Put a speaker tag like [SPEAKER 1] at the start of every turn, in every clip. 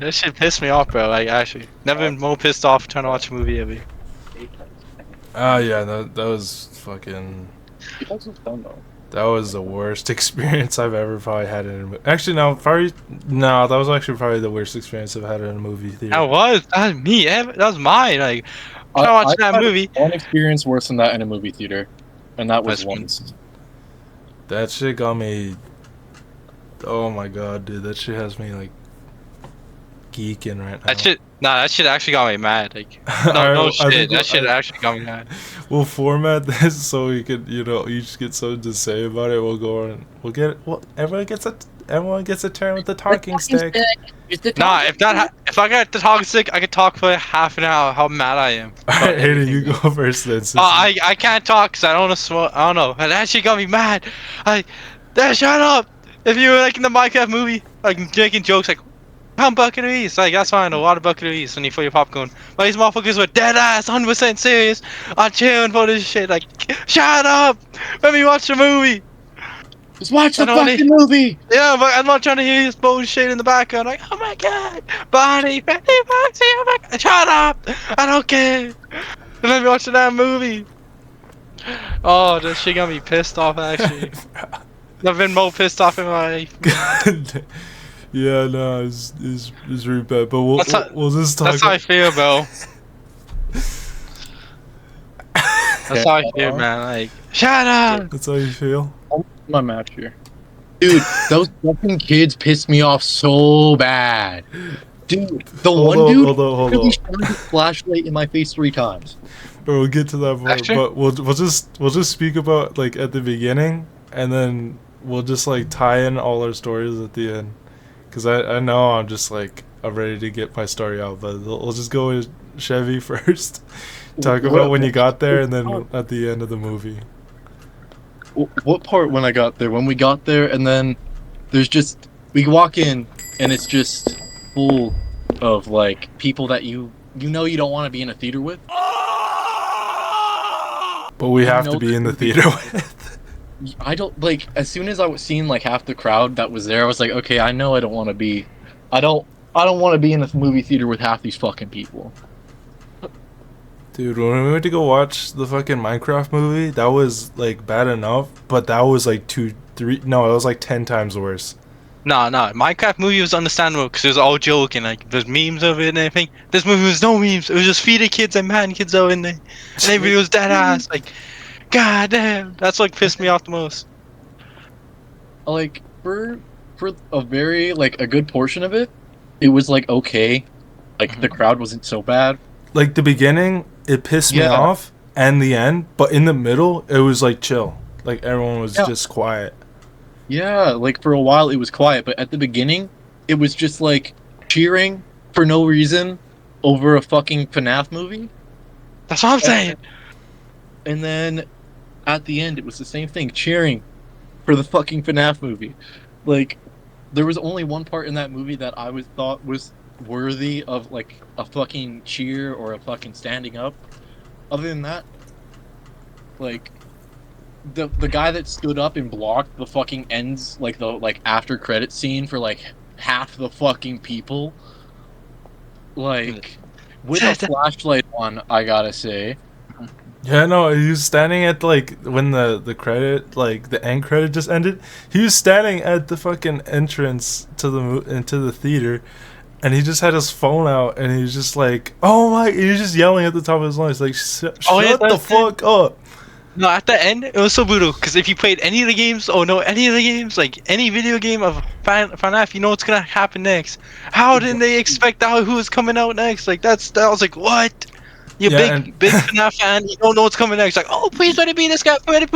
[SPEAKER 1] That shit pissed me off, bro. Like, actually, never been more pissed off trying to watch a movie ever.
[SPEAKER 2] Oh yeah, that was fucking. That was the worst experience I've ever probably had in a movie. Actually, no. That was actually probably the worst experience I've had in a movie theater.
[SPEAKER 1] That was me. That was mine. Like, trying to watch that
[SPEAKER 3] had
[SPEAKER 1] movie.
[SPEAKER 3] one experience worse than that in a movie theater, and that was once.
[SPEAKER 2] That shit got me. Oh my god, dude, that shit has me like geeking right now.
[SPEAKER 1] That shit actually got me mad. Like, no shit. That shit actually got me mad.
[SPEAKER 2] We'll format this so we could, each get something to say about it. We'll go on. Everyone gets a turn with the talking stick.
[SPEAKER 1] Nah, if I got the talking stick, I could talk for half an hour. How mad I am.
[SPEAKER 2] Alright, Hayden, you go first then.
[SPEAKER 1] I can't talk because I don't want to smoke. I don't know. That shit got me mad. Shut up. If you were like in the Minecraft movie, like making jokes like, I'm bucket of east. Like, that's fine, a lot of bucket of east when you fill your popcorn. But these motherfuckers were dead ass, 100% serious. I'm cheering for this shit. Like, shut up. Let me watch the movie.
[SPEAKER 3] Just watch the fucking movie.
[SPEAKER 1] Yeah, but I'm not trying to hear this bullshit in the background. Like, oh my god, Bonnie, 50 bucks, oh my god. Shut up. I don't care. Let me watch the damn movie. Oh, this shit got me pissed off, actually. I've been more pissed off in my life.
[SPEAKER 2] Yeah, no, it's really bad. But we'll just talk.
[SPEAKER 1] That's how I feel, bro. That's how I feel, man. Like, shut up.
[SPEAKER 2] That's how you feel.
[SPEAKER 3] My match here, dude. Those fucking kids pissed me off so bad, dude. Hold on. Really shined his flashlight in my face 3 times.
[SPEAKER 2] We'll get to that part, but we'll just speak about like at the beginning, and then we'll just like tie in all our stories at the end. Cause I know I'm just like I'm ready to get my story out, but we'll just go with Chevy first. Talk about when you got there, and then at the end of the movie.
[SPEAKER 3] What part when I got there? When we got there, and then there's just we walk in, and it's just full of like people that you know you don't want to be in a theater with.
[SPEAKER 2] But we have to be in the theater with.
[SPEAKER 3] I don't like. As soon as I was seeing like half the crowd that was there, I was like, okay, I know I don't want to be. I don't want to be in a movie theater with half these fucking people.
[SPEAKER 2] Dude, when we went to go watch the fucking Minecraft movie, that was like bad enough, but that was like 2, 3. No, it was like 10 times worse.
[SPEAKER 1] Nah. Minecraft movie was understandable because it was all joking. Like, there's memes of it and everything. This movie was no memes. It was just feeding kids and man kids out in there, and everybody was dead ass. Like, god damn, that's like pissed me off the most.
[SPEAKER 3] Like for a very like a good portion of it, it was like okay, like the crowd wasn't so bad.
[SPEAKER 2] Like the beginning, it pissed me off, and the end, but in the middle, it was like chill. Like everyone was just quiet.
[SPEAKER 3] Yeah, like for a while it was quiet, but at the beginning, it was just like cheering for no reason over a fucking FNAF movie.
[SPEAKER 1] That's what I'm saying.
[SPEAKER 3] And then at the end, it was the same thing, cheering for the fucking FNAF movie. Like, there was only one part in that movie that I thought was worthy of like a fucking cheer or a fucking standing up. Other than that, like the guy that stood up and blocked the fucking ends, like the after credit scene for like half the fucking people, like with a flashlight on, I gotta say.
[SPEAKER 2] Yeah, no, he was standing at like when the credit, like the end credit just ended. He was standing at the fucking entrance to the theater, and he just had his phone out, and he was just like, "Oh my!" He was just yelling at the top of his lungs, like, "Shut the fuck up!"
[SPEAKER 1] No, at the end, it was so brutal, because if you played any of the games, like any video game of FNAF, you know what's gonna happen next. How didn't they expect out who was coming out next? Like, that was like, what? You're big FNAF fan, you don't know what's coming next. Like, oh, please let it be this guy, please.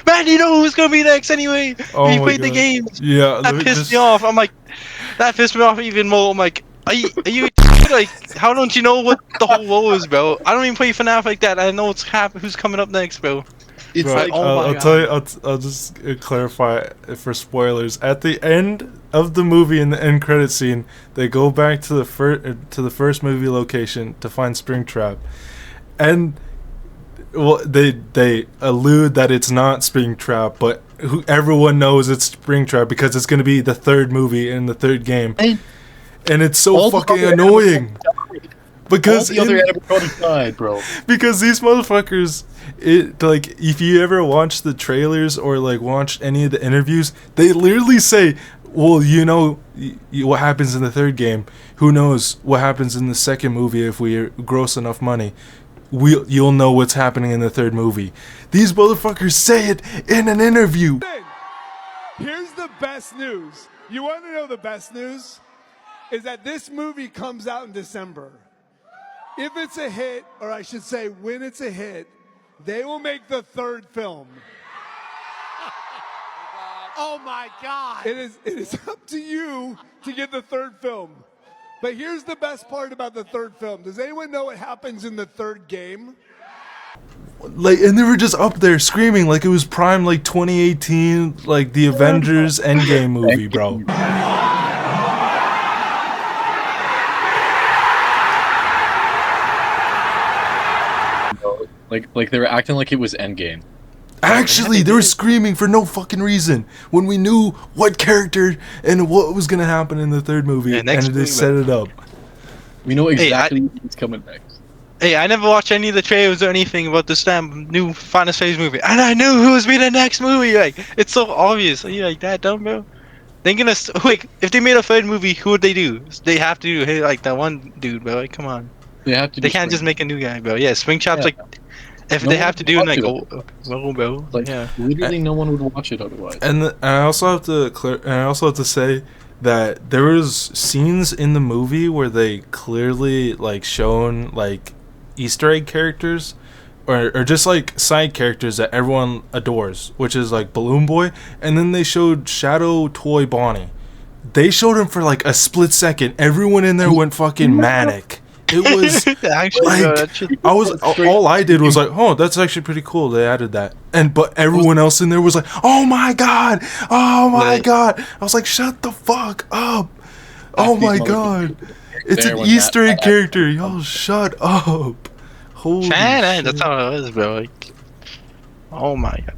[SPEAKER 1] Man, you know who's gonna be next anyway.
[SPEAKER 2] Oh
[SPEAKER 1] you played the game.
[SPEAKER 2] Yeah,
[SPEAKER 1] that pissed me off. I'm like, that pissed me off even more. I'm like, are you like, how don't you know what the whole woe is, bro? I don't even play FNAF like that. I know who's coming up next, bro.
[SPEAKER 3] It's
[SPEAKER 2] bro,
[SPEAKER 3] like,
[SPEAKER 2] I'll tell you. I'll just clarify for spoilers. At the end of the movie, in the end credit scene, they go back to the first movie location to find Springtrap, and well, they allude that it's not Springtrap, but everyone knows it's Springtrap because it's going to be the third movie in the third game, and it's so fucking annoying. Because
[SPEAKER 3] all the other animatronics died, bro.
[SPEAKER 2] Because these motherfuckers, like, if you ever watch the trailers or like watch any of the interviews, they literally say, well, you know what happens in the third game. Who knows what happens in the second movie if we gross enough money. You'll know what's happening in the third movie. These motherfuckers say it in an interview.
[SPEAKER 4] Here's the best news. You want to know the best news? Is that this movie comes out in December. If it's a hit, or I should say when it's a hit, they will make the third film.
[SPEAKER 5] Oh my God.
[SPEAKER 4] It is up to you to get the third film. But here's the best part about the third film. Does anyone know what happens in the third game?
[SPEAKER 2] Like, and they were just up there screaming like it was prime, like 2018, like the Avengers Endgame movie, bro.
[SPEAKER 3] Like they were acting like it was Endgame.
[SPEAKER 2] Actually, they were screaming for no fucking reason when we knew what character and what was gonna happen in the third movie, and they set it up.
[SPEAKER 3] We know exactly what's coming next.
[SPEAKER 1] Hey, I never watched any of the trailers or anything about this damn new Final Fantasy movie, and I knew who was be the next movie. Like, it's so obvious. Are you like that dumb, bro? They're gonna like, if they made a third movie, who would they do? They have to do, hey, like that one dude, bro. Like, come on.
[SPEAKER 3] They have to.
[SPEAKER 1] They can't just make a new guy, bro. Yeah, Springtrap's like. If they have to do like bro,
[SPEAKER 3] like,
[SPEAKER 1] yeah,
[SPEAKER 3] literally no one would watch it otherwise.
[SPEAKER 2] And I also have to say that there was scenes in the movie where they clearly like shown like Easter egg characters or just like side characters that everyone adores, which is like Balloon Boy, and then they showed Shadow Toy Bonnie. They showed him for like a split second. Everyone in there went fucking manic. It was
[SPEAKER 1] actually,
[SPEAKER 2] like all I did was like, oh, that's actually pretty cool. They added that, but everyone else in there was like, oh my god, I was like, shut the fuck up. Oh my god, it's an Easter egg character. Y'all shut up. Holy shit.
[SPEAKER 1] That's how it was, bro. Like, oh my god,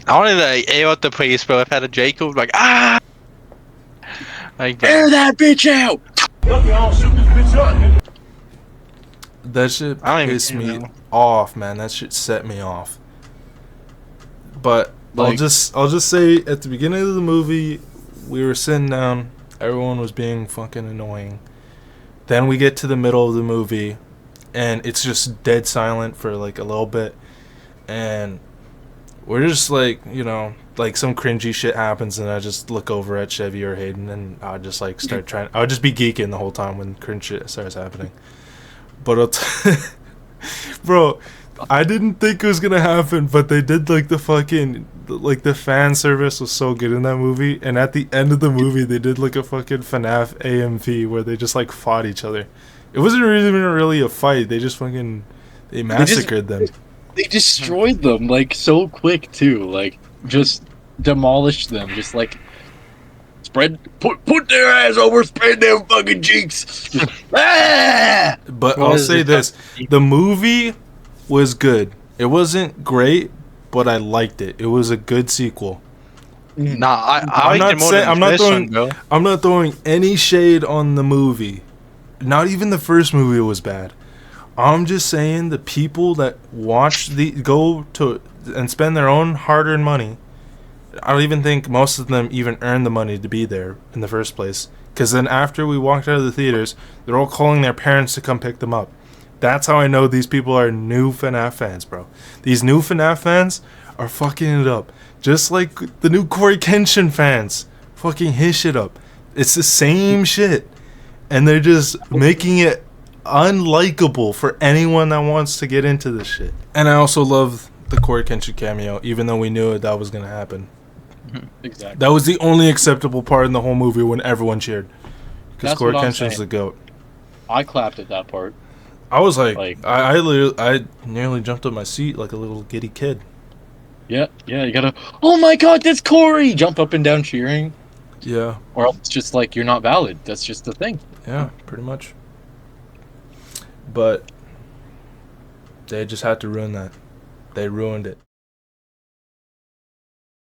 [SPEAKER 1] I wanted to like, air out the place, bro. If I had a Jacob, like like
[SPEAKER 3] air that bitch out.
[SPEAKER 2] That shit pissed me off, man. That shit set me off. But like, I'll just say at the beginning of the movie, we were sitting down, everyone was being fucking annoying. Then we get to the middle of the movie, and it's just dead silent for like a little bit, and we're just like, you know, like some cringy shit happens, and I just look over at Chevy or Hayden, and I just like start trying. I would just be geeking the whole time when cringe shit starts happening. But bro, I didn't think it was gonna happen, but they did like the fucking like the fan service was so good in that movie, and at the end of the movie they did like a fucking FNAF AMV where they just like fought each other. It wasn't even really a fight. They just fucking massacred them.
[SPEAKER 3] They destroyed them like so quick too. Like just demolished them. Just like put their ass over, spread their fucking cheeks.
[SPEAKER 2] But I'll say this: the movie was good. It wasn't great, but I liked it. It was a good sequel.
[SPEAKER 1] Nah, I liked it more than the first one, bro.
[SPEAKER 2] I'm not throwing any shade on the movie. Not even the first movie was bad. I'm just saying the people that go to and spend their own hard-earned money. I don't even think most of them even earned the money to be there in the first place. Because then after we walked out of the theaters, they're all calling their parents to come pick them up. That's how I know these people are new FNAF fans, bro. These new FNAF fans are fucking it up. Just like the new Corey Kenshin fans fucking his shit up. It's the same shit. And they're just making it unlikable for anyone that wants to get into this shit. And I also love the Corey Kenshin cameo, even though we knew that was going to happen.
[SPEAKER 3] Exactly.
[SPEAKER 2] That was the only acceptable part in the whole movie when everyone cheered. Because Corey Kenshin's the GOAT.
[SPEAKER 3] I clapped at that part.
[SPEAKER 2] I was like I nearly jumped up my seat like a little giddy kid.
[SPEAKER 3] Yeah, you gotta, oh my god, that's Corey! Jump up and down cheering.
[SPEAKER 2] Yeah.
[SPEAKER 3] Or else it's just like, you're not valid. That's just the thing.
[SPEAKER 2] Yeah, pretty much. But they just had to ruin that. They ruined it.